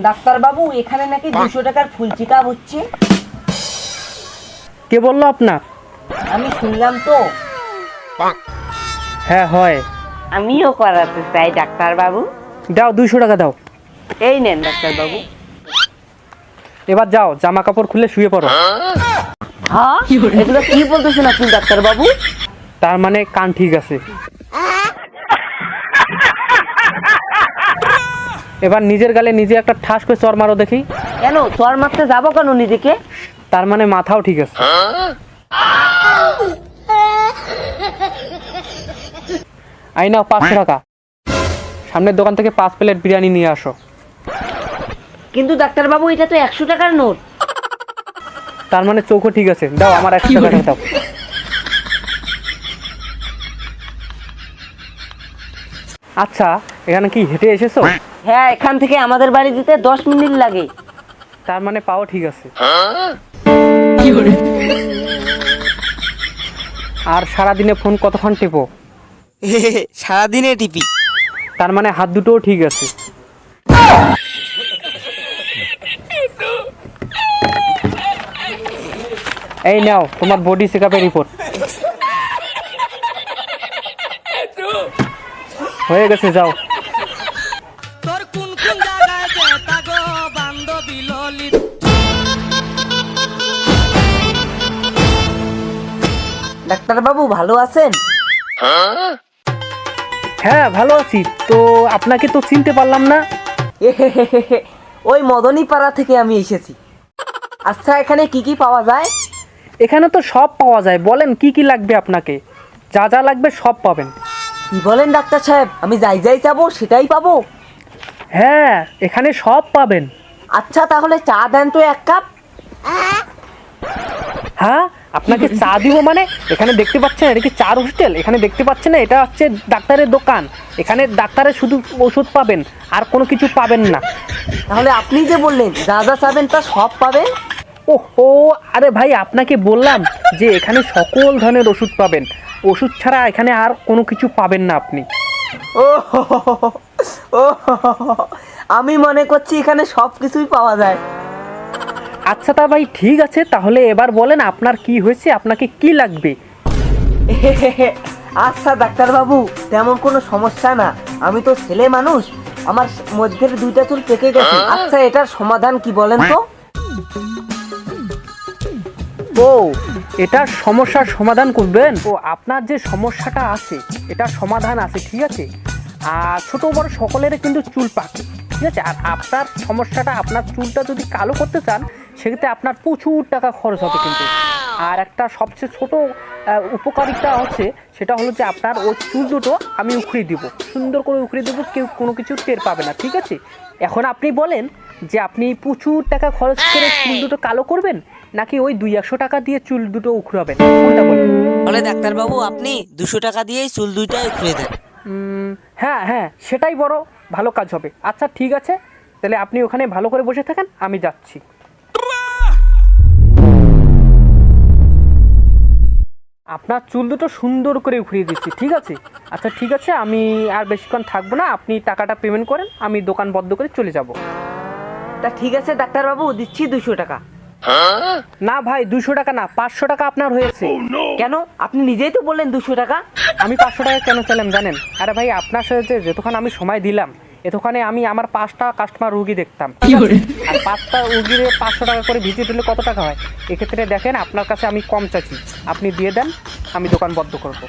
Doctor বাবু এখানে নাকি 200 টাকার ফুল চেকআপ হচ্ছে। কে বললো আপনার? আমি শুনলাম তো। হ্যাঁ হয়। আমিও করাতে চাই ডাক্তার বাবু। দাও 200 টাকা দাও। এই নেন ডাক্তার বাবু। এবার যাও জামা কাপড় খুলে শুয়ে পড়ো। হ্যাঁ এগুলো কি বলতেছেন আপনি ডাক্তার বাবু? তার মানে কান ঠিক আছে। এবার নিজের গালে নিজে একটা ঠাস করে চড় মারো দেখি। কেন চর মারতে যাবো কেন নিজেকে? তার মানে মাথাও ঠিক আছে। আই নাও 500 টাকা। সামনের দোকান থেকে 5 প্লেট বিরিয়ানি নিয়ে আসো। কিন্তু ডাক্তার বাবু এটা তো 100 টাকার নোট। তার মানে চোখও ঠিক আছে। দাও আমার 100 টাকা দাও। আচ্ছা এখানে কি হেঁটে এসেছো? হ্যাঁ এখান থেকে আমাদের বাড়ি যেতে 10 মিনিট লাগে। তার মানে পাও ঠিক আছে। আর সারাদিনে ফোন কতক্ষণ টেপো? সারাদিনে টিপি। তার মানে হাত দুটোও ঠিক আছে। এই নাও তোমার বডি চেকআপের রিপোর্ট। হয়ে গেছে যাও। তোর কোন কোন জায়গায় যেতা গো বান্ধবী ললিত। ডাক্তার বাবু ভালো আছেন? হ্যাঁ ভালো আছি। তো আপনাকে তো চিনতে পারলাম না। ওই মদনী পাড়া থেকে আমি এসেছি। আচ্ছা এখানে কি কি পাওয়া যায়? এখানে তো সব পাওয়া যায়। বলেন কি কি লাগবে আপনাকে? যা যা লাগবে সব পাবেন। কি বলেন ডাক্তার সাহেব, আমি যাই চাবো সেটাই পাবো? হ্যাঁ এখানে সব পাবেন। আচ্ছা তাহলে চা দেন তো 1 কাপ। হ্যাঁ আপনাকে চা দিব মানে? এখানে দেখতে পাচ্ছেন এটা কি চার হোস্টেল? এখানে দেখতে পাচ্ছেন না এটা হচ্ছে ডাক্তারের দোকান। এখানে ডাক্তারের শুধু ওষুধ পাবেন, আর কোনো কিছু পাবেন না। তাহলে আপনি যে বললেন যা যা চাবেন তা সব পাবেন? ওহো আরে ভাই আপনাকে বললাম যে এখানে সকল ধরনের ওষুধ পাবেন। ওষুধ ছাড়া এখানে আর কোনো কিছু পাবেন না আপনি। ও আমি মনে করছি এখানে সব কিছুই পাওয়া যায়। আচ্ছা তা ভাই ঠিক আছে, তাহলে এবার বলেন আপনার কি হয়েছে, আপনাকে কি লাগবে? আচ্ছা ডাক্তার বাবু তেমন কোনো সমস্যা না। আমি তো ছেলে মানুষ, আমার মধ্যের 2টা চুল পেকে গেছে। আচ্ছা এটার সমাধান কি বলেন তো? ও এটার সমস্যার সমাধান করবেন? ও আপনার যে সমস্যাটা আছে এটার সমাধান আছে, ঠিক আছে। আর ছোট বড় সকলের কিন্তু চুল পাকে, ঠিক আছে। আর আপনার সমস্যাটা, আপনার চুলটা যদি কালো করতে চান সেক্ষেত্রে আপনার প্রচুর টাকা খরচ হবে কিন্তু। আর একটা সবচেয়ে ছোট উপকারিতা হচ্ছে সেটা হলো যে আপনার ওই চুল দুটো আমি উখড়িয়ে দেবো, সুন্দর করে উখড়িয়ে দেবো, কেউ কোনো কিছু টের পাবে না, ঠিক আছে। এখন আপনি বলেন যে আপনি প্রচুর টাকা খরচ করে চুল দুটো কালো করবেন, নাকি ওই 200-100 টাকা দিয়ে চুল দুটো উখড়াবেন, কোনটা বলেন? বলে ডাক্তার বাবু আপনি 200 টাকা দিয়েই চুল দুইটাই উখড়ে দেন। হ্যাঁ হ্যাঁ সেটাই বড় ভালো কাজ হবে। আচ্ছা ঠিক আছে, তাহলে আপনি ওখানে ভালো করে বসে থাকেন, আমি যাচ্ছি। আপনার চুল দুটো সুন্দর করে উখড়িয়ে দিচ্ছি, ঠিক আছে। আচ্ছা ঠিক আছে, আমি আর বেশিক্ষণ থাকবো না, আপনি টাকাটা পেমেন্ট করেন, আমি দোকান বন্ধ করে চলে যাব। তা ঠিক আছে ডাক্তার বাবু, দিচ্ছি 200 টাকা। না ভাই 200 টাকা না, 500 টাকা আপনার হয়েছে। কেন? আপনি নিজেই তো বললেন 200 টাকা। আমি 500 টাকা কেন চাইলাম জানেন? আরে ভাই আপনার সাথে যতক্ষণ আমি সময় দিলাম এতক্ষণে আমি আমার 5টা কাস্টমার রুগী দেখতাম, আর 5টা রুগীর 500 টাকা করে ভিজিট দিলে কত টাকা হয়? এক্ষেত্রে দেখেন আপনার কাছে আমি কম চাচ্ছি, আপনি দিয়ে দেন, আমি দোকান বন্ধ করবো।